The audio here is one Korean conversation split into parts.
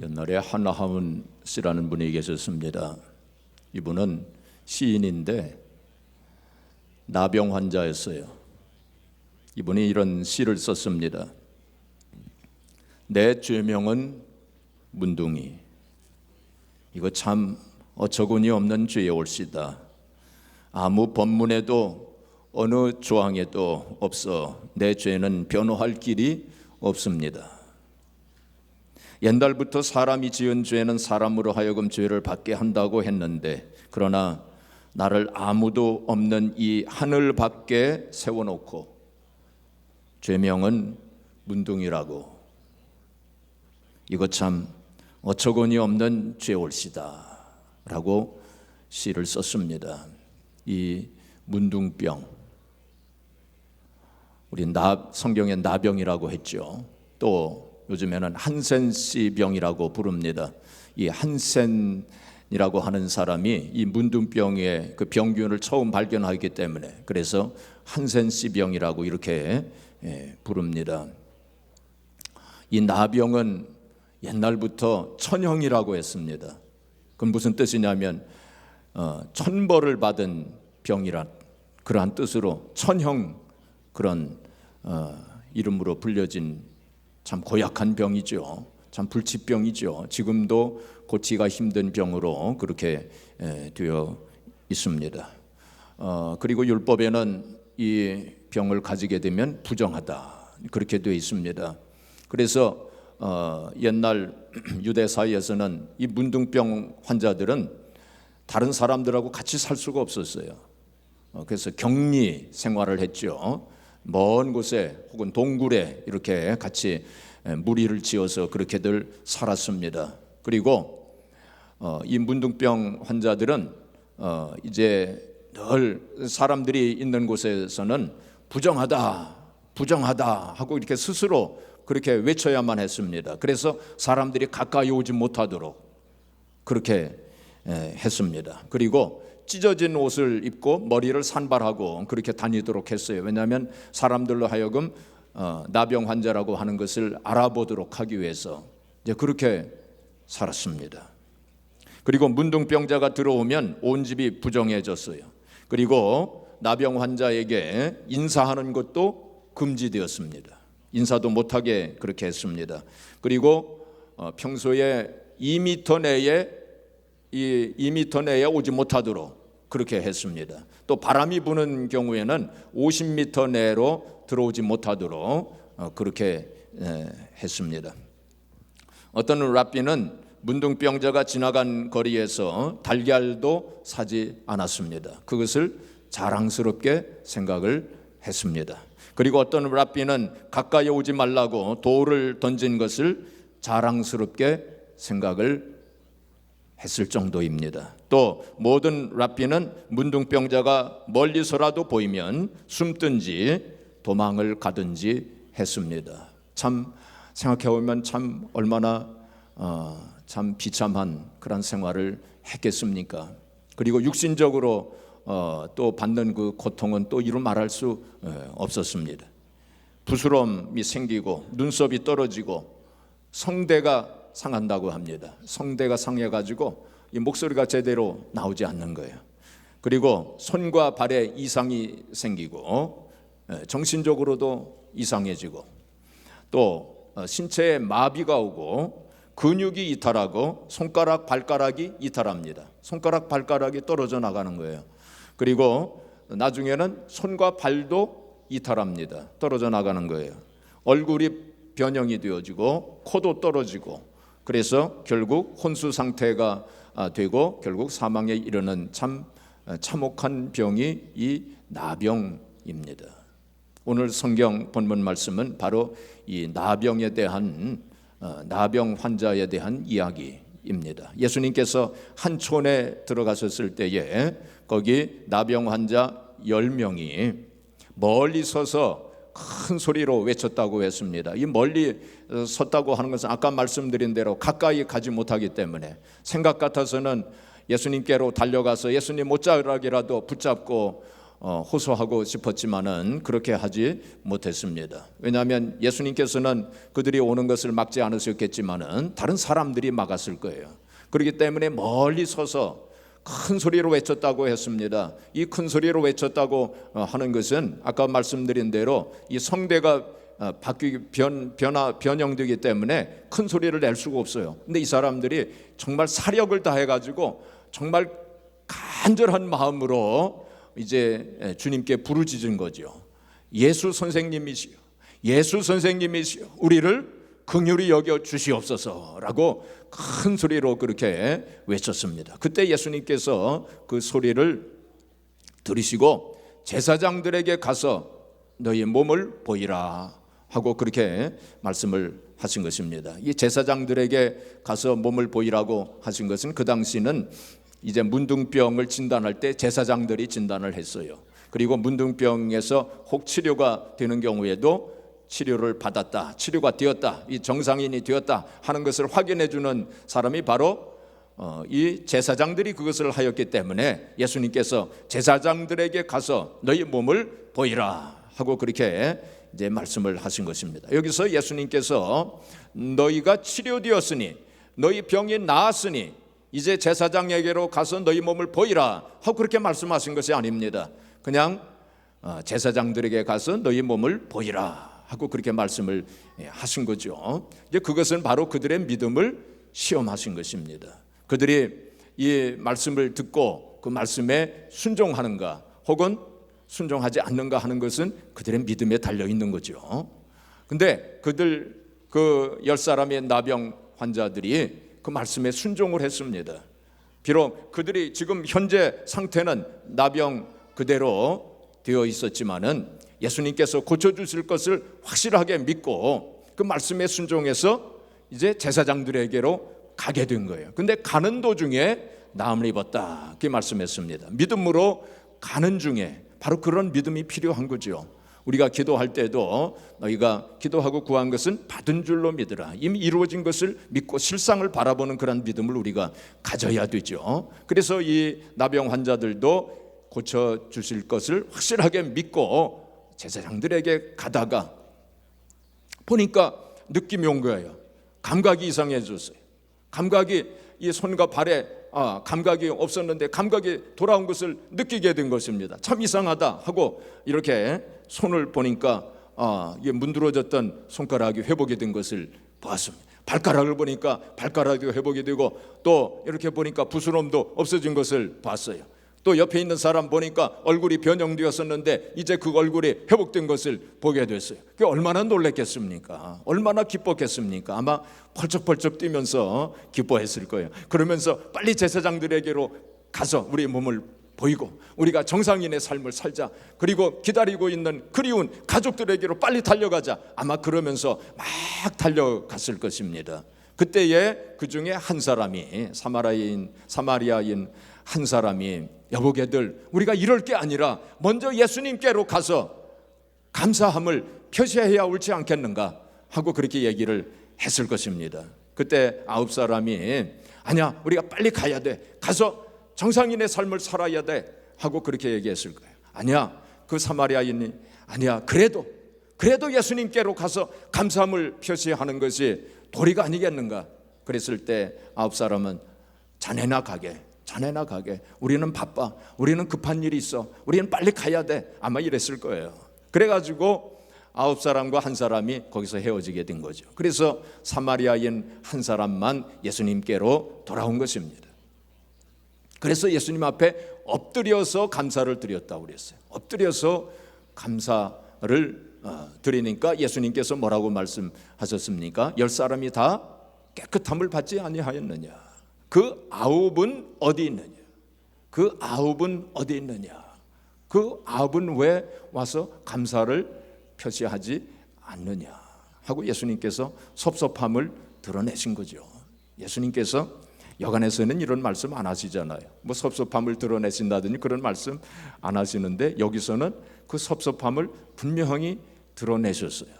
옛날에 하나하문 씨라는 분이 계셨습니다. 이분은 시인인데 나병 환자였어요. 이분이 이런 시를 썼습니다. 내 죄명은 문둥이. 이거 참 어처구니 없는 죄의 올시다. 아무 법문에도 어느 조항에도 없어 내 죄는 변호할 길이 없습니다. 옛날부터 사람이 지은 죄는 사람으로 하여금 죄를 받게 한다고 했는데, 그러나 나를 아무도 없는 이 하늘 밖에 세워놓고 죄명은 문둥이라고. 이거 참 어처구니 없는 죄올시다 라고 시를 썼습니다. 이 문둥병, 우리 성경에 나병이라고 했죠. 또 요즘에는 한센씨 병이라고 부릅니다. 이 한센이라고 하는 사람이 이 문둥병의 그 병균을 처음 발견하기 때문에 그래서 한센씨 병이라고 이렇게 부릅니다. 이 나병은 옛날부터 천형이라고 했습니다. 그건 무슨 뜻이냐면 천벌을 받은 병이란 그러한 뜻으로 천형, 그런 이름으로 불려진 참 고약한 병이죠. 참 불치병이죠. 지금도 고치기가 힘든 병으로 그렇게 되어 있습니다. 그리고 율법에는 이 병을 가지게 되면 부정하다 그렇게 되어 있습니다. 그래서 옛날 유대 사회에서는 이 문둥병 환자들은 다른 사람들하고 같이 살 수가 없었어요. 그래서 격리 생활을 했죠. 먼 곳에 혹은 동굴에 이렇게 같이 무리를 지어서 그렇게들 살았습니다. 그리고 이 문둥병 환자들은 이제 늘 사람들이 있는 곳에서는 부정하다, 부정하다 하고 이렇게 스스로 그렇게 외쳐야만 했습니다. 그래서 사람들이 가까이 오지 못하도록 그렇게 했습니다. 그리고 찢어진 옷을 입고 머리를 산발하고 그렇게 다니도록 했어요. 왜냐하면 사람들로 하여금 나병 환자라고 하는 것을 알아보도록 하기 위해서 이제 그렇게 살았습니다. 그리고 문둥병자가 들어오면 온 집이 부정해졌어요. 그리고 나병 환자에게 인사하는 것도 금지되었습니다. 인사도 못하게 그렇게 했습니다. 그리고 평소에 2m 내에 오지 못하도록 그렇게 했습니다. 또 바람이 부는 경우에는 50m 내로 들어오지 못하도록 그렇게 했습니다. 어떤 랍비는 문둥병자가 지나간 거리에서 달걀도 사지 않았습니다. 그것을 자랑스럽게 생각을 했습니다. 그리고 어떤 랍비는 가까이 오지 말라고 돌을 던진 것을 자랑스럽게 생각을 했을 정도입니다. 또 모든 랍비는 문둥병자가 멀리서라도 보이면 숨든지 도망을 가든지 했습니다. 참 생각해보면 참 얼마나 참 비참한 그런 생활을 했겠습니까? 그리고 육신적으로 또 받는 그 고통은 또 이루 말할 수 없었습니다. 부스럼이 생기고 눈썹이 떨어지고 성대가 상한다고 합니다. 성대가 상해가지고 이 목소리가 제대로 나오지 않는 거예요. 그리고 손과 발에 이상이 생기고 정신적으로도 이상해지고 또 신체에 마비가 오고 근육이 이탈하고 손가락, 발가락이 이탈합니다. 손가락, 발가락이 떨어져 나가는 거예요. 그리고 나중에는 손과 발도 이탈합니다. 떨어져 나가는 거예요. 얼굴이 변형이 되어지고 코도 떨어지고 그래서 결국 혼수 상태가 되고 결국 사망에 이르는 참 참혹한 병이 이 나병입니다. 오늘 성경 본문 말씀은 바로 이 나병에 대한 나병 환자에 대한 이야기입니다. 예수님께서 한 촌에 들어가셨을 때에 거기 나병 환자 10명이 멀리 서서 큰 소리로 외쳤다고 했습니다. 이 멀리 섰다고 하는 것은 아까 말씀드린 대로 가까이 가지 못하기 때문에 생각 같아서는 예수님께로 달려가서 예수님 못자락이라도 붙잡고 호소하고 싶었지만은 그렇게 하지 못했습니다. 왜냐하면 예수님께서는 그들이 오는 것을 막지 않으셨겠지만은 다른 사람들이 막았을 거예요. 그렇기 때문에 멀리 서서 큰 소리로 외쳤다고 했습니다. 이 큰 소리로 외쳤다고 하는 것은 아까 말씀드린 대로 이 성대가 변형되기 때문에 큰 소리를 낼 수가 없어요. 근데 이 사람들이 정말 사력을 다해가지고 정말 간절한 마음으로 이제 주님께 부르짖은 거죠. 예수 선생님이시여, 예수 선생님이시여, 우리를 긍휼히 여겨 주시옵소서라고 큰 소리로 그렇게 외쳤습니다. 그때 예수님께서 그 소리를 들으시고 제사장들에게 가서 너희 몸을 보이라 하고 그렇게 말씀을 하신 것입니다. 이 제사장들에게 가서 몸을 보이라고 하신 것은 그 당시는 이제 문둥병을 진단할 때 제사장들이 진단을 했어요. 그리고 문둥병에서 혹 치료가 되는 경우에도 치료를 받았다, 치료가 되었다, 이 정상인이 되었다 하는 것을 확인해 주는 사람이 바로 이 제사장들이 그것을 하였기 때문에 예수님께서 제사장들에게 가서 너희 몸을 보이라 하고 그렇게 이제 말씀을 하신 것입니다. 여기서 예수님께서 너희가 치료되었으니 너희 병이 나았으니 이제 제사장에게로 가서 너희 몸을 보이라 하고 그렇게 말씀하신 것이 아닙니다. 그냥 제사장들에게 가서 너희 몸을 보이라 하고 그렇게 말씀을 하신 거죠. 이제 그것은 바로 그들의 믿음을 시험하신 것입니다. 그들이 이 말씀을 듣고 그 말씀에 순종하는가 혹은 순종하지 않는가 하는 것은 그들의 믿음에 달려 있는 거죠. 근데 그들 그 10사람의 나병 환자들이 그 말씀에 순종을 했습니다. 비록 그들이 지금 현재 상태는 나병 그대로 되어 있었지만은 예수님께서 고쳐주실 것을 확실하게 믿고 그 말씀에 순종해서 이제 제사장들에게로 가게 된 거예요. 근데 가는 도중에 나음을 입었다 그렇게 말씀했습니다. 믿음으로 가는 중에 바로 그런 믿음이 필요한 거죠. 우리가 기도할 때도 너희가 기도하고 구한 것은 받은 줄로 믿으라. 이미 이루어진 것을 믿고 실상을 바라보는 그런 믿음을 우리가 가져야 되죠. 그래서 이 나병 환자들도 고쳐주실 것을 확실하게 믿고 제사장들에게 가다가 보니까 느낌이 온 거예요. 감각이 이상해졌어요. 감각이 이 손과 발에 감각이 없었는데 감각이 돌아온 것을 느끼게 된 것입니다. 참 이상하다 하고 이렇게 손을 보니까 이게 문드러졌던 손가락이 회복이 된 것을 보았습니다. 발가락을 보니까 발가락이 회복이 되고 또 이렇게 보니까 부스럼도 없어진 것을 봤어요. 또 옆에 있는 사람 보니까 얼굴이 변형되었었는데 이제 그 얼굴이 회복된 것을 보게 됐어요. 그게 얼마나 놀랐겠습니까? 얼마나 기뻤겠습니까? 아마 펄쩍펄쩍 뛰면서 기뻐했을 거예요. 그러면서 빨리 제사장들에게로 가서 우리의 몸을 보이고 우리가 정상인의 삶을 살자. 그리고 기다리고 있는 그리운 가족들에게로 빨리 달려가자. 아마 그러면서 막 달려갔을 것입니다. 그때에 그 중에 한 사람이 사마리아인 한 사람이 여보게들 우리가 이럴 게 아니라 먼저 예수님께로 가서 감사함을 표시해야 옳지 않겠는가 하고 그렇게 얘기를 했을 것입니다. 그때 9사람이 아니야 우리가 빨리 가야 돼, 가서 정상인의 삶을 살아야 돼 하고 그렇게 얘기했을 거예요. 아니야 그 사마리아인이 아니야 그래도 예수님께로 가서 감사함을 표시하는 것이 도리가 아니겠는가 그랬을 때 9사람은 자네나 가게 우리는 바빠, 우리는 급한 일이 있어, 우리는 빨리 가야 돼 아마 이랬을 거예요. 그래가지고 9사람과 한 사람이 거기서 헤어지게 된 거죠. 그래서 사마리아인 한 사람만 예수님께로 돌아온 것입니다. 그래서 예수님 앞에 엎드려서 감사를 드렸다고 그랬어요. 엎드려서 감사를 드리니까 예수님께서 뭐라고 말씀하셨습니까? 10사람이 다 깨끗함을 받지 아니하였느냐? 그 9은 어디 있느냐? 그 9은 어디 있느냐? 그 9은 왜 와서 감사를 표시하지 않느냐? 하고 예수님께서 섭섭함을 드러내신 거죠. 예수님께서 여간에서는 이런 말씀 안 하시잖아요. 뭐 섭섭함을 드러내신다든지 그런 말씀 안 하시는데 여기서는 그 섭섭함을 분명히 드러내셨어요.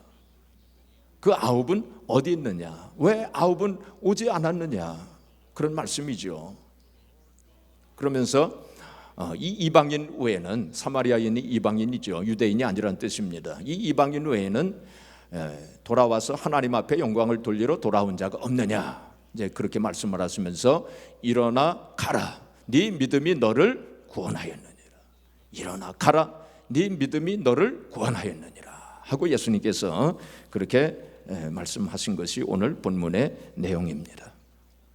그 9은 어디 있느냐? 왜 9은 오지 않았느냐? 그런 말씀이죠. 그러면서 이 이방인 외에는, 사마리아인이 이방인이죠. 유대인이 아니란 뜻입니다. 이 이방인 외에는 돌아와서 하나님 앞에 영광을 돌리러 돌아온 자가 없느냐, 이제 그렇게 말씀을 하시면서 일어나 가라, 네 믿음이 너를 구원하였느니라. 일어나 가라, 네 믿음이 너를 구원하였느니라 하고 예수님께서 그렇게 말씀하신 것이 오늘 본문의 내용입니다.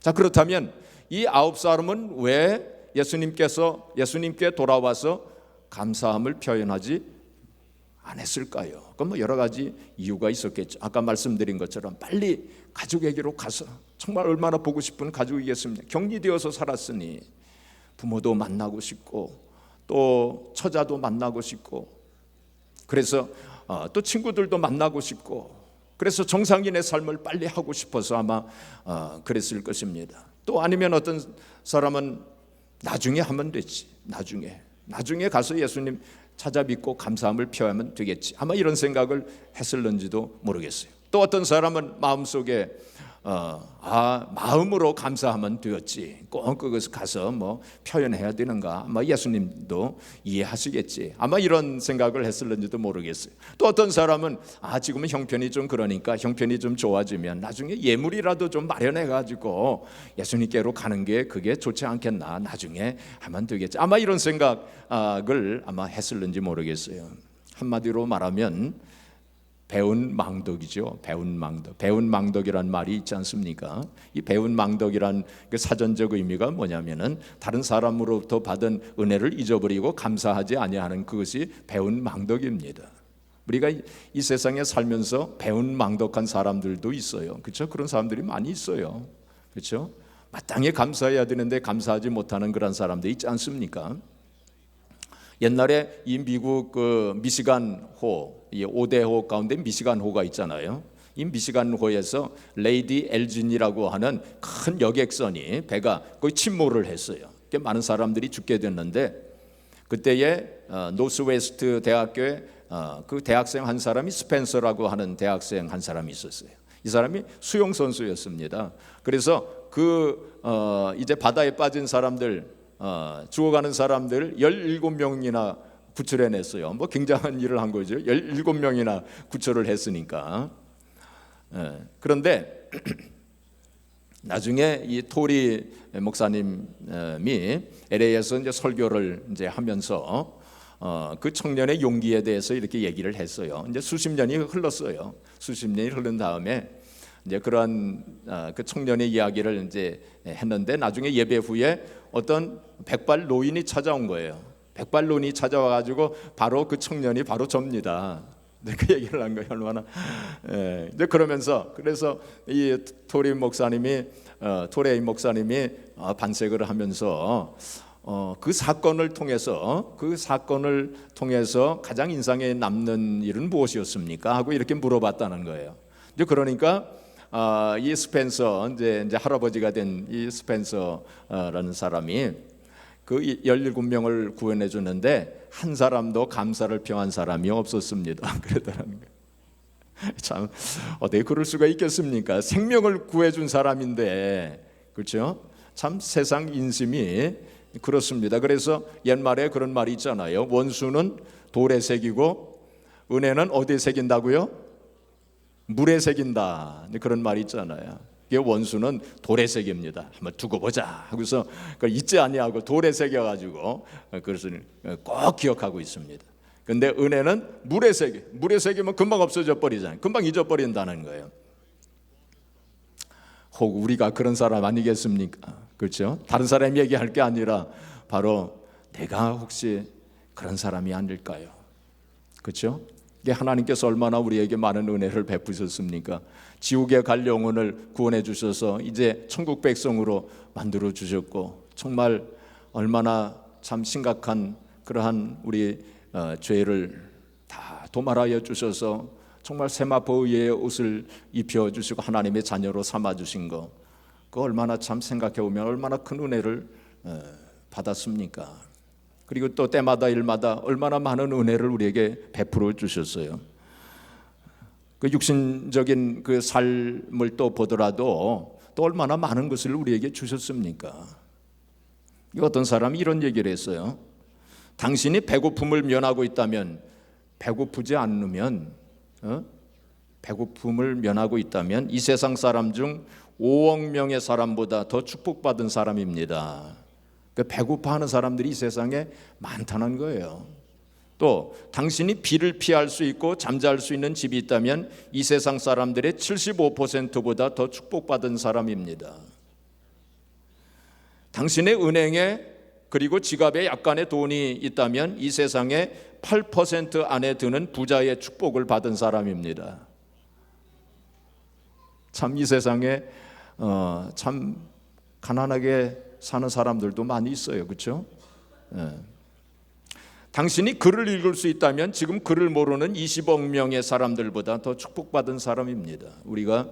자, 그렇다면 이 9사람은 왜 예수님께 돌아와서 감사함을 표현하지 않았을까요? 그건 뭐 여러 가지 이유가 있었겠죠. 아까 말씀드린 것처럼 빨리 가족에게로 가서, 정말 얼마나 보고 싶은 가족이겠습니까? 격리되어서 살았으니 부모도 만나고 싶고 또 처자도 만나고 싶고, 그래서 또 친구들도 만나고 싶고, 그래서 정상인의 삶을 빨리 하고 싶어서 아마 그랬을 것입니다. 또 아니면 어떤 사람은 나중에 하면 되지, 나중에 가서 예수님 찾아 믿고 감사함을 표하면 되겠지, 아마 이런 생각을 했을는지도 모르겠어요. 또 어떤 사람은 마음속에 마음으로 감사하면 되었지, 꼭 그것을 가서 뭐 표현해야 되는가, 아마 예수님도 이해하시겠지, 아마 이런 생각을 했을는지도 모르겠어요. 또 어떤 사람은 지금은 형편이 좀 그러니까 형편이 좀 좋아지면 나중에 예물이라도 좀 마련해 가지고 예수님께로 가는 게 그게 좋지 않겠나, 나중에 하면 되겠지, 아마 이런 생각을 아마 했을는지 모르겠어요. 한마디로 말하면 배운 망덕이죠. 배운 망덕이란 말이 있지 않습니까? 이 배운 망덕이란 그 사전적 의미가 뭐냐면은 다른 사람으로부터 받은 은혜를 잊어버리고 감사하지 아니하는 그것이 배운 망덕입니다. 우리가 이 세상에 살면서 배운 망덕한 사람들도 있어요. 그렇죠? 그런 사람들이 많이 있어요. 그렇죠? 마땅히 감사해야 되는데 감사하지 못하는 그런 사람들 있지 않습니까? 옛날에 이 미국 그 미시간호, 이 5대호 가운데 미시간호가 있잖아요. 이 미시간호에서 레이디 엘진이라고 하는 큰 여객선이 배가 거의 침몰을 했어요. 많은 사람들이 죽게 됐는데, 그때에 노스웨스트 대학교에 그 대학생 한 사람이 스펜서라고 하는 대학생 한 사람이 있었어요. 이 사람이 수영 선수였습니다. 그래서 이제 바다에 빠진 사람들, 죽어가는 사람들 17명이나 구출해냈어요. 뭐 굉장한 일을 한 거죠. 17명이나 구출을 했으니까. 그런데 나중에 이 토리 목사님이 LA에서 이제 설교를 이제 하면서 그 청년의 용기에 대해서 이렇게 얘기를 했어요. 이제 수십 년이 흘렀어요. 수십 년이 흐른 다음에 이제 그런 그 청년의 이야기를 이제 했는데, 나중에 예배 후에 어떤 백발 노인이 찾아온 거예요. 백발 노인이 찾아와 가지고 바로 그 청년이 바로 접니다. 그 얘기를 한 거예요. 얼마나. 이제 그러면서, 그래서 이 토레이 목사님이 반색을 하면서 그 사건을 통해서 가장 인상에 남는 일은 무엇이었습니까? 하고 이렇게 물어봤다는 거예요. 이제 그러니까 이 스펜서, 이제 할아버지가 된 이 스펜서라는 사람이 그 17명을 구원해 줬는데 한 사람도 감사를 표한 사람이 없었습니다. 그러더라는 거예요. 참, 어떻게 그럴 수가 있겠습니까? 생명을 구해준 사람인데, 그렇죠? 참 세상 인심이 그렇습니다. 그래서 옛말에 그런 말이 있잖아요. 원수는 돌에 새기고 은혜는 어디에 새긴다고요? 물에 새긴다, 그런 말이 있잖아요. 원수는 돌에 새깁니다. 한번 두고 보자 하고서 그걸 잊지 아니하고 돌에 새겨가지고 그것을 꼭 기억하고 있습니다. 그런데 은혜는 물에 새기면 금방 없어져 버리잖아요. 금방 잊어버린다는 거예요. 혹 우리가 그런 사람 아니겠습니까? 그렇죠? 다른 사람 얘기할 게 아니라 바로 내가 혹시 그런 사람이 아닐까요? 그렇죠? 하나님께서 얼마나 우리에게 많은 은혜를 베푸셨습니까? 지옥에 갈 영혼을 구원해 주셔서 이제 천국 백성으로 만들어 주셨고, 정말 얼마나 참 심각한 그러한 우리 죄를 다 도말하여 주셔서 정말 세마포 의의 옷을 입혀 주시고 하나님의 자녀로 삼아 주신 거, 그 얼마나 참 생각해 보면 얼마나 큰 은혜를 받았습니까? 그리고 또 때마다 일마다 얼마나 많은 은혜를 우리에게 베풀어 주셨어요. 그 육신적인 그 삶을 또 보더라도 또 얼마나 많은 것을 우리에게 주셨습니까? 어떤 사람이 이런 얘기를 했어요. 당신이 배고픔을 면하고 있다면, 배고프지 않으면, 배고픔을 면하고 있다면 이 세상 사람 중 5억 명의 사람보다 더 축복받은 사람입니다. 그러니까 배고파하는 사람들이 이 세상에 많다는 거예요. 또 당신이 비를 피할 수 있고 잠잘 수 있는 집이 있다면 이 세상 사람들의 75%보다 더 축복받은 사람입니다. 당신의 은행에 그리고 지갑에 약간의 돈이 있다면 이 세상에 8% 안에 드는 부자의 축복을 받은 사람입니다. 참 이 세상에 참 가난하게 사는 사람들도 많이 있어요. 그렇죠? 당신이 글을 읽을 수 있다면 지금 글을 모르는 20억 명의 사람들보다 더 축복받은 사람입니다. 우리가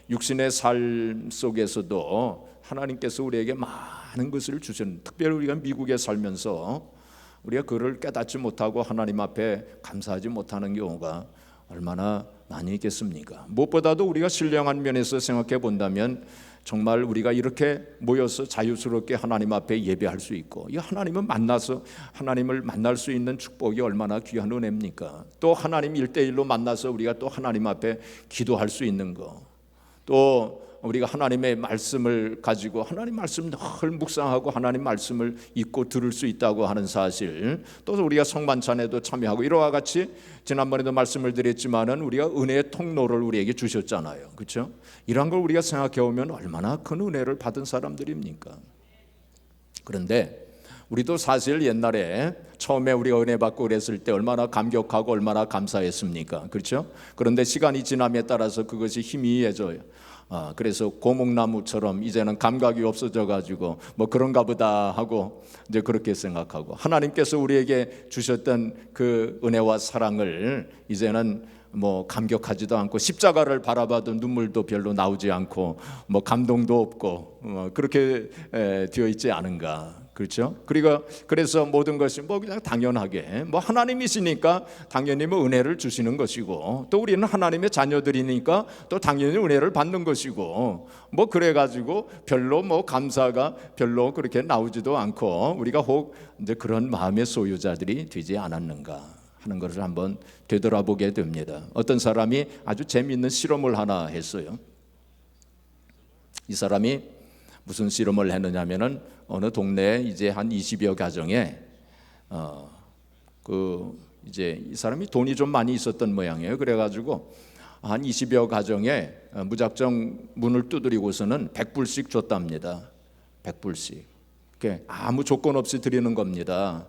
육신의 삶 속에서도 하나님께서 우리에게 많은 것을 주셨는데, 특별히 우리가 미국에 살면서 우리가 그를 깨닫지 못하고 하나님 앞에 감사하지 못하는 경우가 얼마나 많이 있겠습니까? 무엇보다도 우리가 신령한 면에서 생각해 본다면 정말 우리가 이렇게 모여서 자유스럽게 하나님 앞에 예배할 수 있고, 이 하나님을 만나서 하나님을 만날 수 있는 축복이 얼마나 귀한 은혜입니까? 또 하나님 1대1로 만나서 우리가 또 하나님 앞에 기도할 수 있는 거, 또 우리가 하나님의 말씀을 가지고 하나님 말씀 늘 묵상하고 하나님 말씀을 읽고 들을 수 있다고 하는 사실, 또 우리가 성만찬에도 참여하고 이와 같이 지난번에도 말씀을 드렸지만은 우리가 은혜의 통로를 우리에게 주셨잖아요. 그렇죠? 이런 걸 우리가 생각해 보면 얼마나 큰 은혜를 받은 사람들입니까? 그런데 우리도 사실 옛날에 처음에 우리가 은혜 받고 그랬을 때 얼마나 감격하고 얼마나 감사했습니까? 그렇죠? 그런데 시간이 지남에 따라서 그것이 희미해져요. 그래서 고목나무처럼 이제는 감각이 없어져 가지고 뭐 그런가 보다 하고 이제 그렇게 생각하고, 하나님께서 우리에게 주셨던 그 은혜와 사랑을 이제는 뭐 감격하지도 않고 십자가를 바라봐도 눈물도 별로 나오지 않고 뭐 감동도 없고 그렇게 되어 있지 않은가. 그렇죠? 그래서 모든 것이 뭐 그냥 당연하게 뭐 하나님이시니까 당연히 뭐 은혜를 주시는 것이고, 또 우리는 하나님의 자녀들이니까 또 당연히 은혜를 받는 것이고, 뭐 그래가지고 별로 뭐 감사가 별로 그렇게 나오지도 않고 우리가 혹 이제 그런 마음의 소유자들이 되지 않았는가 하는 것을 한번 되돌아보게 됩니다. 어떤 사람이 아주 재미있는 실험을 하나 했어요. 이 사람이 무슨 실험을 했느냐면은 어느 동네에 이제 한 20여 가정에 이제 이 사람이 돈이 좀 많이 있었던 모양이에요. 그래가지고 한 20여 가정에 무작정 문을 두드리고서는 100불씩 줬답니다. 100불씩. 아무 조건 없이 드리는 겁니다.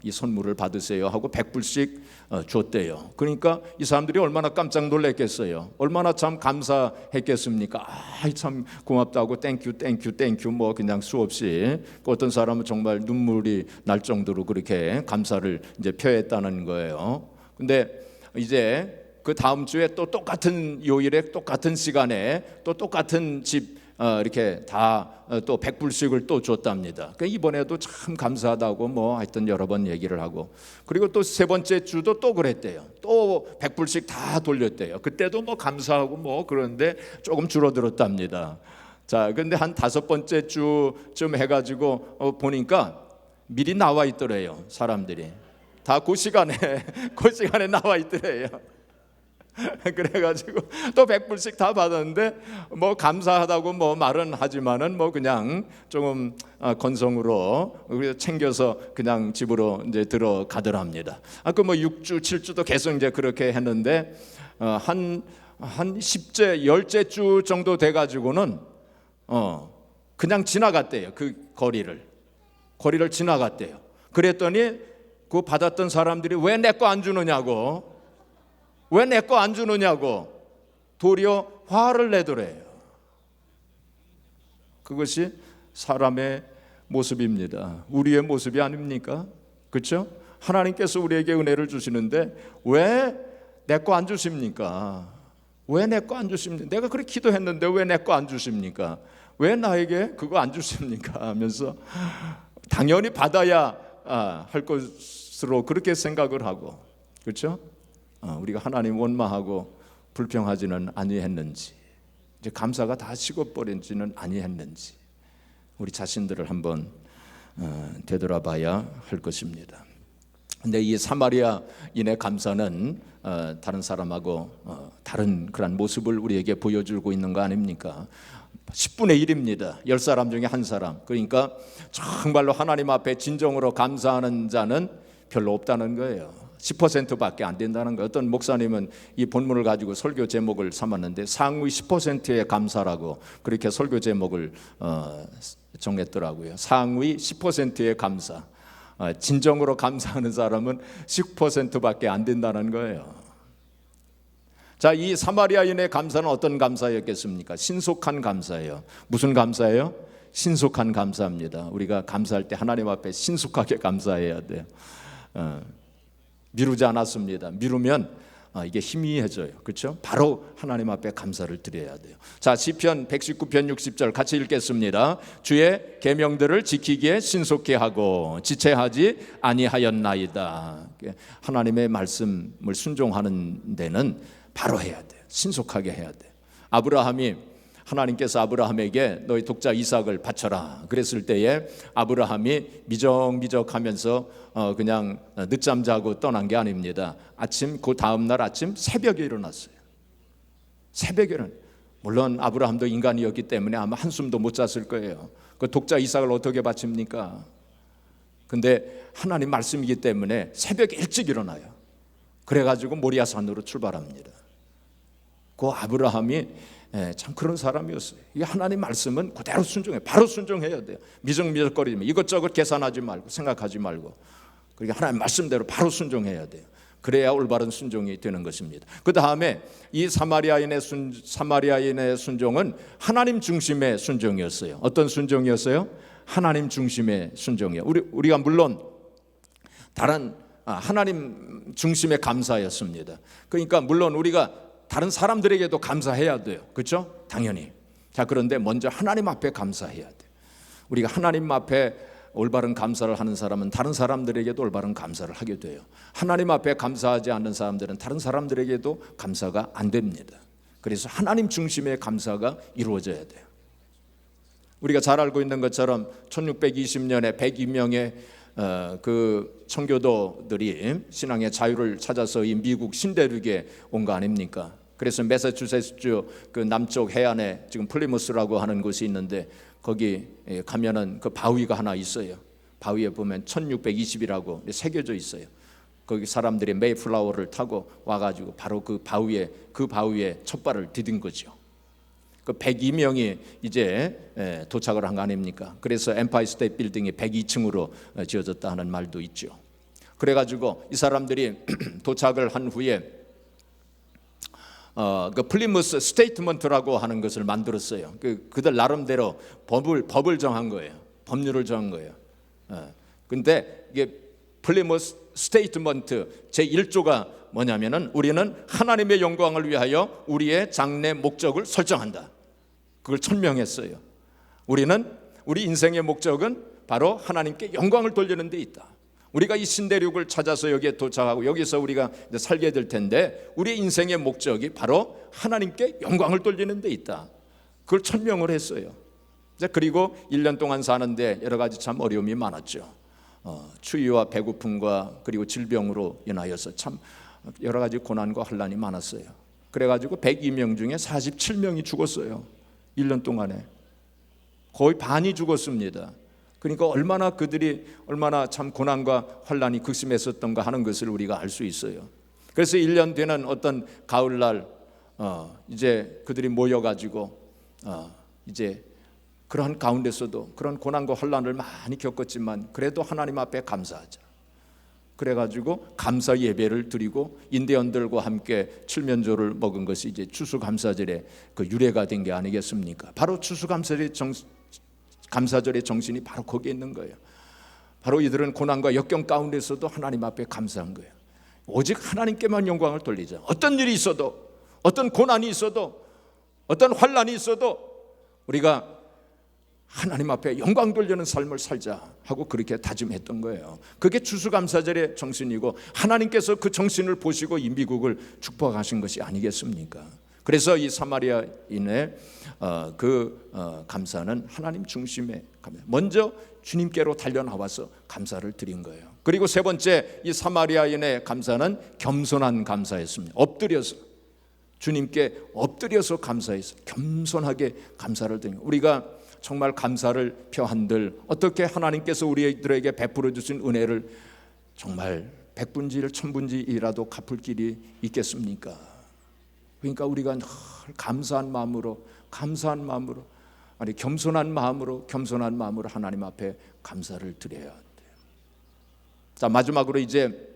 이 선물을 받으세요 하고 100불씩 줬대요. 그러니까 이 사람들이 얼마나 깜짝 놀랐겠어요. 얼마나 참 감사했겠습니까? 참 고맙다고 땡큐 뭐 그냥 수없이, 어떤 사람은 정말 눈물이 날 정도로 그렇게 감사를 이제 표했다는 거예요. 근데 이제 그 다음 주에 또 똑같은 요일에 똑같은 시간에 또 똑같은 집 이렇게 다 또 100불씩을 또 줬답니다. 그러니까 이번에도 참 감사하다고 뭐 하여튼 여러 번 얘기를 하고, 그리고 또 세 번째 주도 또 그랬대요. 또 100불씩 다 돌렸대요. 그때도 뭐 감사하고 뭐 그런데 조금 줄어들었답니다. 자, 근데 한 5번째 주쯤 해가지고 보니까 미리 나와 있더래요. 사람들이 다 그 시간에 나와 있더래요. 그래가지고 또 100불씩 다 받았는데 뭐 감사하다고 뭐 말은 하지만은 뭐 그냥 조금 건성으로 챙겨서 그냥 집으로 이제 들어가더랍니다. 그 뭐 6주 7주도 계속 이제 그렇게 했는데 한 10째 10째 주 정도 돼가지고는 그냥 지나갔대요. 그 거리를 지나갔대요. 그랬더니 그 받았던 사람들이 왜 내 거 안 주느냐고, 왜 내 거 안 주느냐고 도리어 화를 내더래요. 그것이 사람의 모습입니다. 우리의 모습이 아닙니까? 그렇죠? 하나님께서 우리에게 은혜를 주시는데 왜 내 거 안 주십니까? 왜 내 거 안 주십니까? 내가 그렇게 기도했는데 왜 내 거 안 주십니까? 왜 나에게 그거 안 주십니까? 하면서 당연히 받아야 할 것으로 그렇게 생각을 하고, 그렇죠? 우리가 하나님 원망하고 불평하지는 아니했는지, 이제 감사가 다 식어버린지는 아니했는지 우리 자신들을 한번 되돌아봐야 할 것입니다. 근데 이 사마리아인의 감사는 다른 사람하고 다른 그런 모습을 우리에게 보여주고 있는 거 아닙니까? 10분의 1입니다. 10사람 중에 한 사람. 그러니까 정말로 하나님 앞에 진정으로 감사하는 자는 별로 없다는 거예요. 10%밖에 안 된다는 거예요. 어떤 목사님은 이 본문을 가지고 설교 제목을 삼았는데 상위 10%의 감사라고 그렇게 설교 제목을 정했더라고요. 상위 10%의 감사. 진정으로 감사하는 사람은 10%밖에 안 된다는 거예요. 자, 이 사마리아인의 감사는 어떤 감사였겠습니까? 신속한 감사예요. 무슨 감사예요? 신속한 감사입니다. 우리가 감사할 때 하나님 앞에 신속하게 감사해야 돼요. 미루지 않았습니다. 미루면 이게 희미해져요. 그렇죠? 바로 하나님 앞에 감사를 드려야 돼요. 자, 시편 119편 60절 같이 읽겠습니다. 주의 계명들을 지키기에 신속히 하고 지체하지 아니하였나이다. 하나님의 말씀을 순종하는 데는 바로 해야 돼요. 신속하게 해야 돼요. 하나님께서 아브라함에게 너희 독자 이삭을 바쳐라 그랬을 때에 아브라함이 미적미적하면서 그냥 늦잠 자고 떠난 게 아닙니다. 그 다음 날 아침 새벽에 일어났어요. 새벽에는 물론 아브라함도 인간이었기 때문에 아마 한숨도 못 잤을 거예요. 그 독자 이삭을 어떻게 바칩니까? 근데 하나님 말씀이기 때문에 새벽에 일찍 일어나요. 그래가지고 모리아산으로 출발합니다. 그 아브라함이 참 그런 사람이었어요. 이게 하나님 말씀은 그대로 순종해, 바로 순종해야 돼요. 미적미적거리면 이것저것 계산하지 말고 생각하지 말고 그러니까 하나님 말씀대로 바로 순종해야 돼요. 그래야 올바른 순종이 되는 것입니다. 그 다음에 이 사마리아인의 순종은 하나님 중심의 순종이었어요. 어떤 순종이었어요? 하나님 중심의 순종이에요. 우리가 물론 다른 하나님 중심의 감사였습니다. 그러니까 물론 우리가 다른 사람들에게도 감사해야 돼요. 그렇죠? 당연히. 자, 그런데 먼저 하나님 앞에 감사해야 돼요. 우리가 하나님 앞에 올바른 감사를 하는 사람은 다른 사람들에게도 올바른 감사를 하게 돼요. 하나님 앞에 감사하지 않는 사람들은 다른 사람들에게도 감사가 안 됩니다. 그래서 하나님 중심의 감사가 이루어져야 돼요. 우리가 잘 알고 있는 것처럼 1620년에 102명의 그 청교도들이 신앙의 자유를 찾아서 이 미국 신대륙에 온 거 아닙니까? 그래서 매사추세츠 그 남쪽 해안에 지금 플리무스라고 하는 곳이 있는데 거기 가면은 그 바위가 하나 있어요. 바위에 보면 1620이라고 새겨져 있어요. 거기 사람들이 메이플라워를 타고 와가지고 바로 그 바위에 첫 발을 디딘 거죠. 그 102명이 이제 도착을 한 거 아닙니까? 그래서 엠파이어 스테이트 빌딩이 102층으로 지어졌다 하는 말도 있죠. 그래가지고 이 사람들이 도착을 한 후에 그 플리무스 스테이트먼트라고 하는 것을 만들었어요. 그들 나름대로 법을 정한 거예요. 법률을 정한 거예요. 근데 이게 플리무스 스테이트먼트 제1조가 뭐냐면은 우리는 하나님의 영광을 위하여 우리의 장래 목적을 설정한다. 그걸 천명했어요. 우리 인생의 목적은 바로 하나님께 영광을 돌리는 데 있다. 우리가 이 신대륙을 찾아서 여기에 도착하고 여기서 우리가 살게 될 텐데 우리 인생의 목적이 바로 하나님께 영광을 돌리는 데 있다. 그걸 천명을 했어요. 그리고 1년 동안 사는데 여러 가지 참 어려움이 많았죠. 추위와 배고픔과 그리고 질병으로 인하여서 참 여러 가지 고난과 환난이 많았어요. 그래가지고 102명 중에 47명이 죽었어요. 1년 동안에 거의 반이 죽었습니다. 그러니까 그들이 얼마나 참 고난과 환난이 극심했었던가 하는 것을 우리가 알 수 있어요. 그래서 1년 되는 어떤 가을날 이제 그들이 모여가지고 이제 그러한 가운데서도 그런 고난과 환난을 많이 겪었지만 그래도 하나님 앞에 감사하자. 그래가지고 감사 예배를 드리고 인대원들과 함께 칠면조를 먹은 것이 이제 추수감사절의 그 유래가 된 게 아니겠습니까? 바로 추수감사절의 정신이 바로 거기에 있는 거예요. 바로 이들은 고난과 역경 가운데서도 하나님 앞에 감사한 거예요. 오직 하나님께만 영광을 돌리자. 어떤 일이 있어도, 어떤 고난이 있어도, 어떤 환난이 있어도 우리가 하나님 앞에 영광 돌리는 삶을 살자 하고 그렇게 다짐했던 거예요. 그게 추수감사절의 정신이고 하나님께서 그 정신을 보시고 이 미국을 축복하신 것이 아니겠습니까? 그래서 이 사마리아인의 감사는 하나님 중심의 감사. 먼저 주님께로 달려나와서 감사를 드린 거예요. 그리고 세 번째, 이 사마리아인의 감사는 겸손한 감사였습니다. 엎드려서 주님께 엎드려서 감사해서 겸손하게 감사를 드린 거예요. 우리가 정말 감사를 표한들 어떻게 하나님께서 우리들에게 베풀어 주신 은혜를 정말 백분지일 천분지이라도 갚을 길이 있겠습니까? 그러니까 우리가 늘 감사한 마음으로 아니 겸손한 마음으로 하나님 앞에 감사를 드려야 돼요. 자, 마지막으로 이제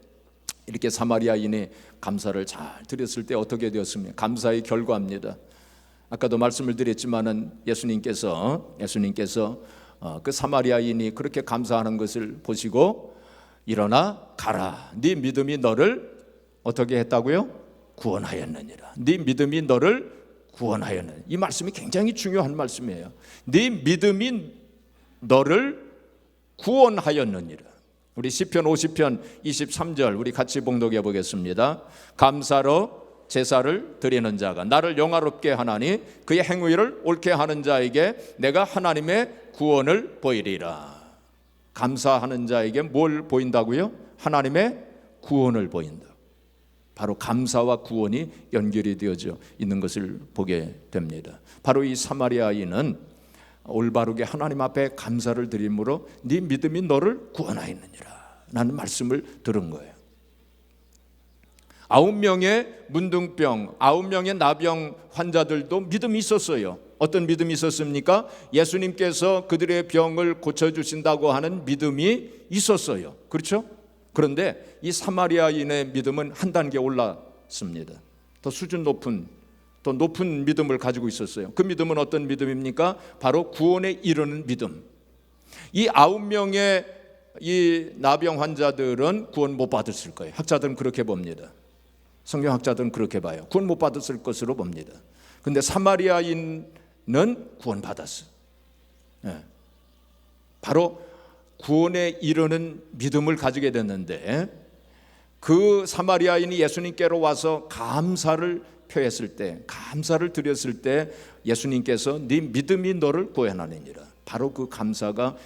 이렇게 사마리아인이 감사를 잘 드렸을 때 어떻게 되었습니까? 감사의 결과입니다. 아까도 말씀을 드렸지만은 예수님께서 그 사마리아인이 그렇게 감사하는 것을 보시고 일어나 가라. 네 믿음이 너를 어떻게 했다고요? 구원하였느니라. 네 믿음이 너를 구원하였느니라. 이 말씀이 굉장히 중요한 말씀이에요. 네 믿음이 너를 구원하였느니라. 우리 시편 50편 23절 우리 같이 봉독해 보겠습니다. 감사로 제사를 드리는 자가 나를 영화롭게 하나니 그의 행위를 옳게 하는 자에게 내가 하나님의 구원을 보이리라. 감사하는 자에게 뭘 보인다고요? 하나님의 구원을 보인다. 바로 감사와 구원이 연결이 되어져 있는 것을 보게 됩니다. 바로 이 사마리아인은 올바르게 하나님 앞에 감사를 드림으로 네 믿음이 너를 구원하였느니라 라는 말씀을 들은 거예요. 9명의 문둥병, 9명의 나병 환자들도 믿음이 있었어요. 어떤 믿음이 있었습니까? 예수님께서 그들의 병을 고쳐주신다고 하는 믿음이 있었어요. 그렇죠? 그런데 이 사마리아인의 믿음은 한 단계 올랐습니다. 더 수준 높은 믿음을 가지고 있었어요. 그 믿음은 어떤 믿음입니까? 바로 구원에 이르는 믿음. 이 9명의 이 나병 환자들은 구원 못 받았을 거예요. 학자들은 그렇게 봅니다. 성경학자들은 그렇게 봐요. 구원 못 받았을 것으로 봅니다. 그런데 사마리아인은 구원 받았어요. 바로 구원에 이르는 믿음을 가지게 됐는데 그 사마리아인이 예수님께로 와서 감사를 표했을 때, 감사를 드렸을 때 예수님께서 네 믿음이 너를 구원하느니라. 바로 그 감사가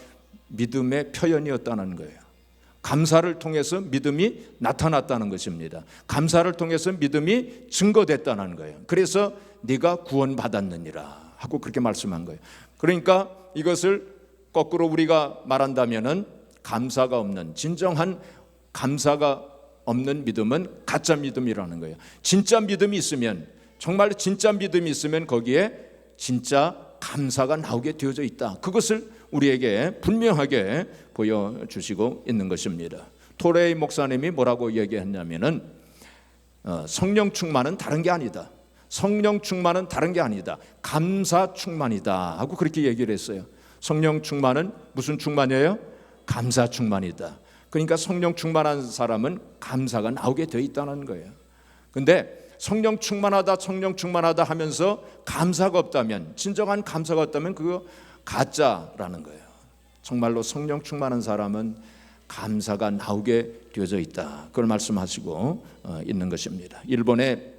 믿음의 표현이었다는 거예요. 감사를 통해서 믿음이 나타났다는 것입니다. 감사를 통해서 믿음이 증거됐다는 거예요. 그래서 네가 구원받았느니라 하고 그렇게 말씀한 거예요. 그러니까 이것을 거꾸로 우리가 말한다면은 감사가 없는, 진정한 감사가 없는 믿음은 가짜 믿음이라는 거예요. 진짜 믿음이 있으면, 정말 진짜 믿음이 있으면 거기에 진짜 감사가 나오게 되어져 있다. 그것을 우리에게 분명하게 보여주시고 있는 것입니다. 토레이 목사님이 뭐라고 얘기했냐면은 성령 충만은 다른 게 아니다. 성령 충만은 다른 게 아니다. 감사 충만이다 하고 그렇게 얘기를 했어요. 성령 충만은 무슨 충만이에요? 감사 충만이다. 그러니까 성령 충만한 사람은 감사가 나오게 되어 있다는 거예요. 근데 성령 충만하다 하면서 감사가 없다면, 진정한 감사가 없다면 그거 가짜라는 거예요. 정말로 성령 충만한 사람은 감사가 나오게 되어져 있다. 그걸 말씀하시고 있는 것입니다. 일본의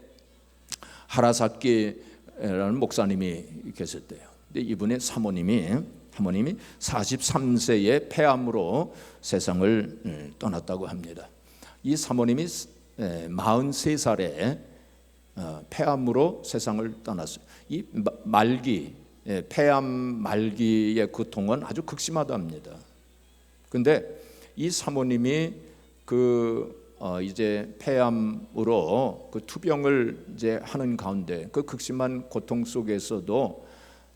하라사키라는 목사님이 계실 때요. 근데 이분의 사모님이 43세의 폐암으로 세상을 떠났다고 합니다. 이 사모님이 43살에 폐암으로 세상을 떠났어요. 이 폐암 말기의 고통은 아주 극심하답니다. 그런데 이 사모님이 이제 폐암으로 그 투병을 이제 하는 가운데 그 극심한 고통 속에서도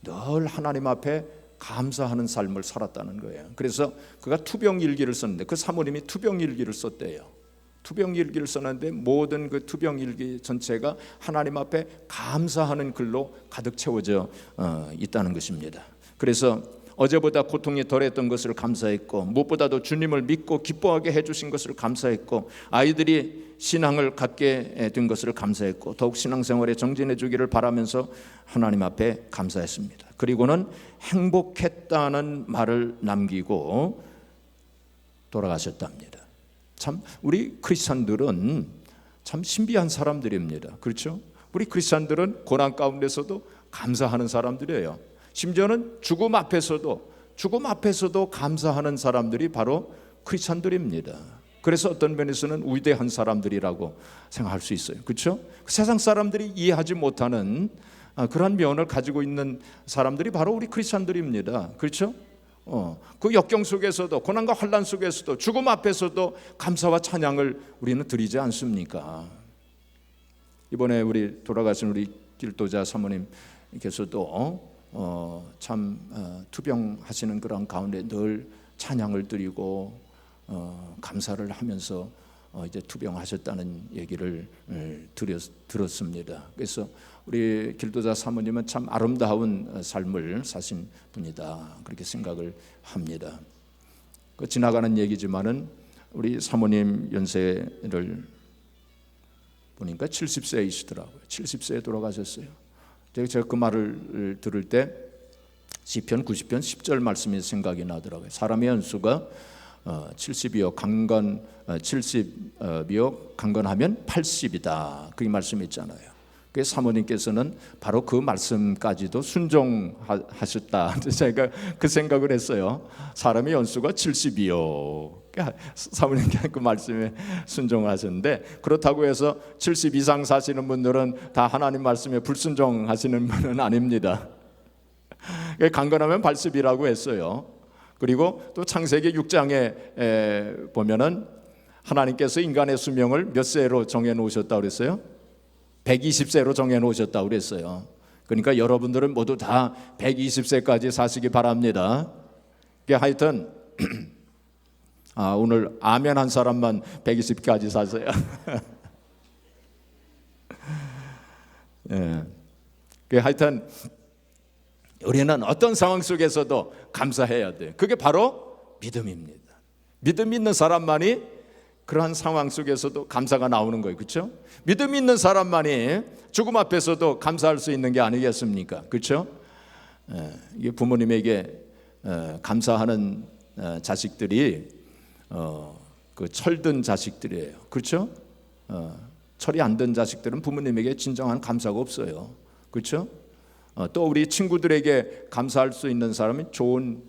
늘 하나님 앞에 감사하는 삶을 살았다는 거예요. 그래서 그가 투병일기를 썼는데 그 사모님이 투병일기를 썼대요. 투병일기를 썼는데 모든 그 투병일기 전체가 하나님 앞에 감사하는 글로 가득 채워져 있다는 것입니다. 그래서 어제보다 고통이 덜했던 것을 감사했고, 무엇보다도 주님을 믿고 기뻐하게 해주신 것을 감사했고, 아이들이 신앙을 갖게 된 것을 감사했고, 더욱 신앙생활에 정진해 주기를 바라면서 하나님 앞에 감사했습니다. 그리고는 행복했다는 말을 남기고 돌아가셨답니다. 참 우리 크리스찬들은 참 신비한 사람들입니다. 그렇죠? 우리 크리스찬들은 고난 가운데서도 감사하는 사람들이에요. 심지어는 죽음 앞에서도 감사하는 사람들이 바로 크리스찬들입니다. 그래서 어떤 면에서는 위대한 사람들이라고 생각할 수 있어요. 그렇죠? 세상 사람들이 이해하지 못하는 그러한 면을 가지고 있는 사람들이 바로 우리 크리스찬들입니다. 그렇죠? 그 역경 속에서도, 고난과 환난 속에서도, 죽음 앞에서도 감사와 찬양을 우리는 드리지 않습니까? 이번에 우리 돌아가신 우리 길도자 사모님께서도 투병하시는 그런 가운데 늘 찬양을 드리고 감사를 하면서 이제 투병하셨다는 얘기를 들었습니다. 그래서 우리 길도자 사모님은 참 아름다운 삶을 사신 분이다, 그렇게 생각을 합니다. 그 지나가는 얘기지만은 우리 사모님 연세를 보니까 70세이시더라고요. 70세에 돌아가셨어요. 제가 그 말을 들을 때 시편 90편 10절 말씀이 생각이 나더라고요. 사람의 연수가 70이요 강건하면 80이다. 그게 말씀이 있잖아요. 그래서 사모님께서는 바로 그 말씀까지도 순종하셨다. 제가 그 생각을 했어요. 사람의 연수가 70이요. 사모님께 그 말씀에 순종하셨는데, 그렇다고 해서 70 이상 사시는 분들은 다 하나님 말씀에 불순종하시는 분은 아닙니다. 강건하면 80이라고 했어요. 그리고 또 창세기 6장에 보면은 하나님께서 인간의 수명을 몇 세로 정해 놓으셨다고 그랬어요? 120세로 정해 놓으셨다고 그랬어요. 그러니까 여러분들은 모두 다 120세까지 사시기 바랍니다. 하여튼 오늘 아멘 한 사람만 120까지 사세요. 예. 하여튼 우리는 어떤 상황 속에서도 감사해야 돼요. 그게 바로 믿음입니다. 믿음 있는 사람만이 그러한 상황 속에서도 감사가 나오는 거예요. 그렇죠? 믿음 있는 사람만이 죽음 앞에서도 감사할 수 있는 게 아니겠습니까? 그렇죠? 이게 부모님에게 감사하는 자식들이 그 철든 자식들이에요. 그렇죠? 철이 안 든 자식들은 부모님에게 진정한 감사가 없어요. 그렇죠? 또 우리 친구들에게 감사할 수 있는 사람이 좋은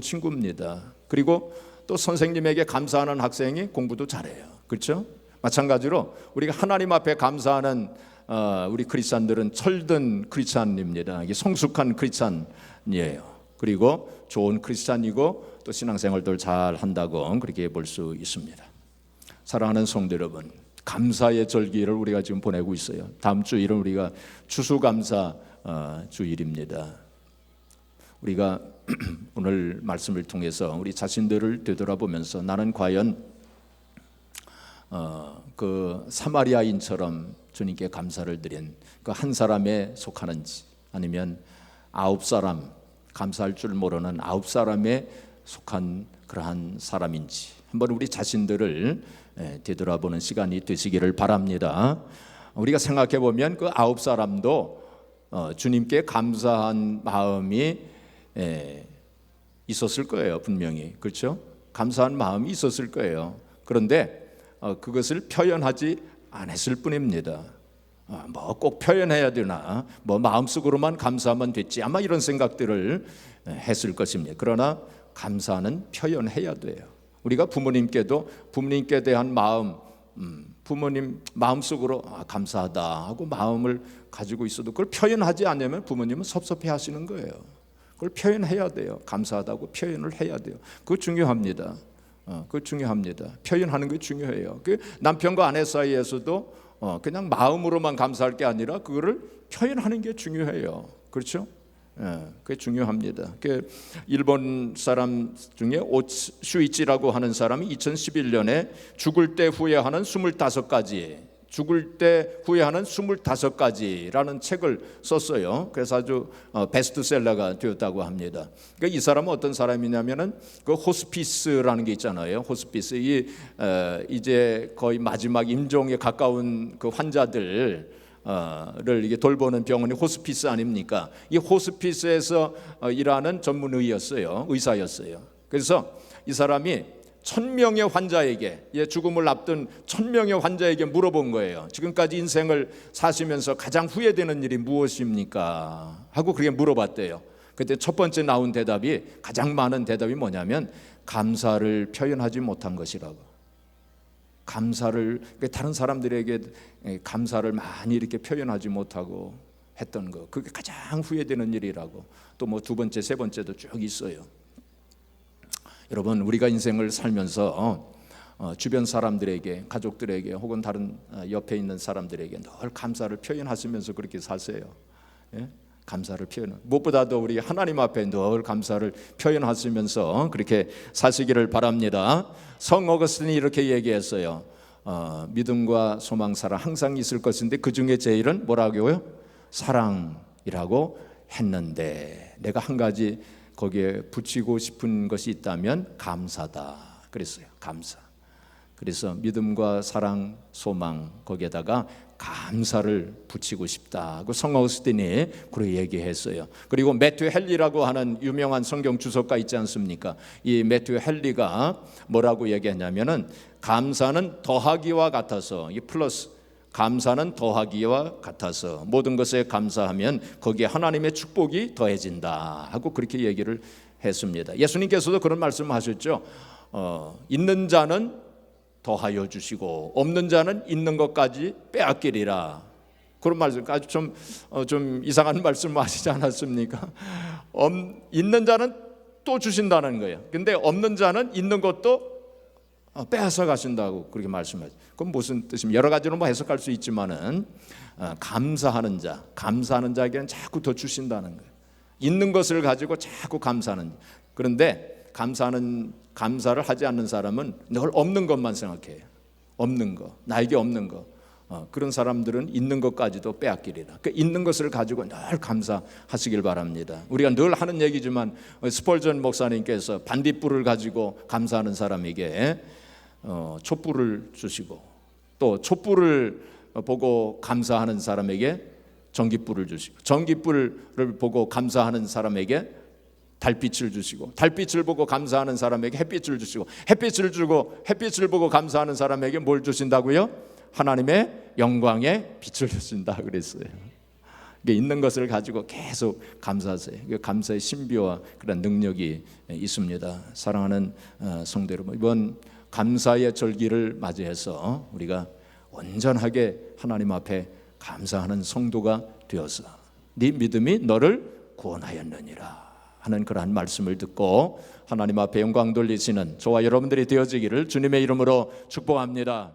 친구입니다. 그리고 또 선생님에게 감사하는 학생이 공부도 잘해요. 그렇죠? 마찬가지로 우리가 하나님 앞에 감사하는 우리 크리스찬들은 철든 크리스찬입니다. 이게 성숙한 크리스찬이에요. 그리고 좋은 크리스찬이고 또 신앙생활도 잘 한다고 그렇게 볼 수 있습니다. 사랑하는 성도 여러분, 감사의 절기를 우리가 지금 보내고 있어요. 다음 주일은 우리가 추수감사 주일입니다. 우리가 오늘 말씀을 통해서 우리 자신들을 되돌아보면서 나는 과연 그 사마리아인처럼 주님께 감사를 드린 그 한 사람에 속하는지, 아니면 9사람, 감사할 줄 모르는 9사람에 속한 그러한 사람인지 한번 우리 자신들을 되돌아보는 시간이 되시기를 바랍니다. 우리가 생각해 보면 그 9사람도 주님께 감사한 마음이 있었을 거예요. 분명히. 그렇죠? 감사한 마음이 있었을 거예요. 그런데 그것을 표현하지 않았을 뿐입니다. 뭐 꼭 표현해야 되나, 뭐 마음속으로만 감사하면 됐지, 아마 이런 생각들을 했을 것입니다. 그러나 감사는 표현해야 돼요. 우리가 부모님께 대한 마음, 부모님 마음속으로 감사하다 하고 마음을 가지고 있어도 그걸 표현하지 않으면 부모님은 섭섭해 하시는 거예요. 그걸 표현해야 돼요. 감사하다고 표현을 해야 돼요. 그거 중요합니다. 그거 중요합니다. 표현하는 게 중요해요. 그 남편과 아내 사이에서도 그냥 마음으로만 감사할 게 아니라 그거를 표현하는 게 중요해요. 그렇죠? 그게 중요합니다. 그 일본 사람 중에 오슈이치라고 하는 사람이 2011년에 죽을 때 후회하는 25가지라는 책을 썼어요. 그래서 아주 베스트셀러가 되었다고 합니다. 그러니까 이 사람은 어떤 사람이냐면은 그 호스피스라는 게 있잖아요. 호스피스, 이제 거의 마지막 임종에 가까운 그 환자들 를 이게 돌보는 병원이 호스피스 아닙니까? 이 호스피스에서 일하는 전문의였어요. 의사였어요. 그래서 이 사람이 1000명의 환자에게, 죽음을 앞둔 1000명의 환자에게 물어본 거예요. 지금까지 인생을 사시면서 가장 후회되는 일이 무엇입니까? 하고 그렇게 물어봤대요. 그때 첫 번째 나온 대답이, 가장 많은 대답이 뭐냐면 감사를 표현하지 못한 것이라고. 감사를, 다른 사람들에게 감사를 많이 이렇게 표현하지 못하고 했던 거, 그게 가장 후회되는 일이라고. 또 뭐 두 번째, 세 번째도 쭉 있어요. 여러분, 우리가 인생을 살면서 주변 사람들에게, 가족들에게, 혹은 다른 옆에 있는 사람들에게 늘 감사를 표현하시면서 그렇게 사세요. 예? 감사를 표현. 무엇보다도 우리 하나님 앞에 늘 감사를 표현하시면서 그렇게 사시기를 바랍니다. 성 어거스틴이 이렇게 얘기했어요. 믿음과 소망, 사랑 항상 있을 것인데 그 중에 제일은 뭐라고요? 사랑이라고 했는데, 내가 한 가지 거기에 붙이고 싶은 것이 있다면 감사다 그랬어요. 감사. 그래서 믿음과 사랑, 소망, 거기에다가 감사를 붙이고 싶다고 성 어거스틴이 그렇게 얘기했어요. 그리고 매튜 헨리라고 하는 유명한 성경 주석가 있지 않습니까? 이 매튜 헨리가 뭐라고 얘기했냐면은, 감사는 더하기와 같아서, 이 플러스, 감사는 더하기와 같아서 모든 것에 감사하면 거기에 하나님의 축복이 더해진다 하고 그렇게 얘기를 했습니다. 예수님께서도 그런 말씀하셨죠. 있는 자는 더하여 주시고 없는 자는 있는 것까지 빼앗기리라. 그런 말씀, 아주 좀 이상한 말씀 하시지 않았습니까? 있는 자는 또 주신다는 거예요. 근데 없는 자는 있는 것도 빼앗아 가신다고 그렇게 말씀하죠. 그럼 무슨 뜻입니까? 여러 가지로 뭐 해석할 수 있지만은 감사하는 자에게는 자꾸 더 주신다는 거예요. 있는 것을 가지고 자꾸 감사하는. 그런데 감사를 하지 않는 사람은 늘 없는 것만 생각해요. 없는 거, 나에게 없는 거. 그런 사람들은 있는 것까지도 빼앗기리라. 그 있는 것을 가지고 늘 감사하시길 바랍니다. 우리가 늘 하는 얘기지만 스펄전 목사님께서 반딧불을 가지고 감사하는 사람에게 촛불을 주시고, 또 촛불을 보고 감사하는 사람에게 전깃불을 주시고, 전깃불을 보고 감사하는 사람에게 달빛을 주시고, 달빛을 보고 감사하는 사람에게 햇빛을 주시고, 햇빛을 보고 감사하는 사람에게 뭘 주신다고요? 하나님의 영광의 빛을 주신다 그랬어요. 있는 것을 가지고 계속 감사하세요. 감사의 신비와 그런 능력이 있습니다. 사랑하는 성도 여러분, 이번 감사의 절기를 맞이해서 우리가 온전하게 하나님 앞에 감사하는 성도가 되어서 네 믿음이 너를 구원하였느니라 하는 그러한 말씀을 듣고 하나님 앞에 영광 돌리시는 저와 여러분들이 되어지기를 주님의 이름으로 축복합니다.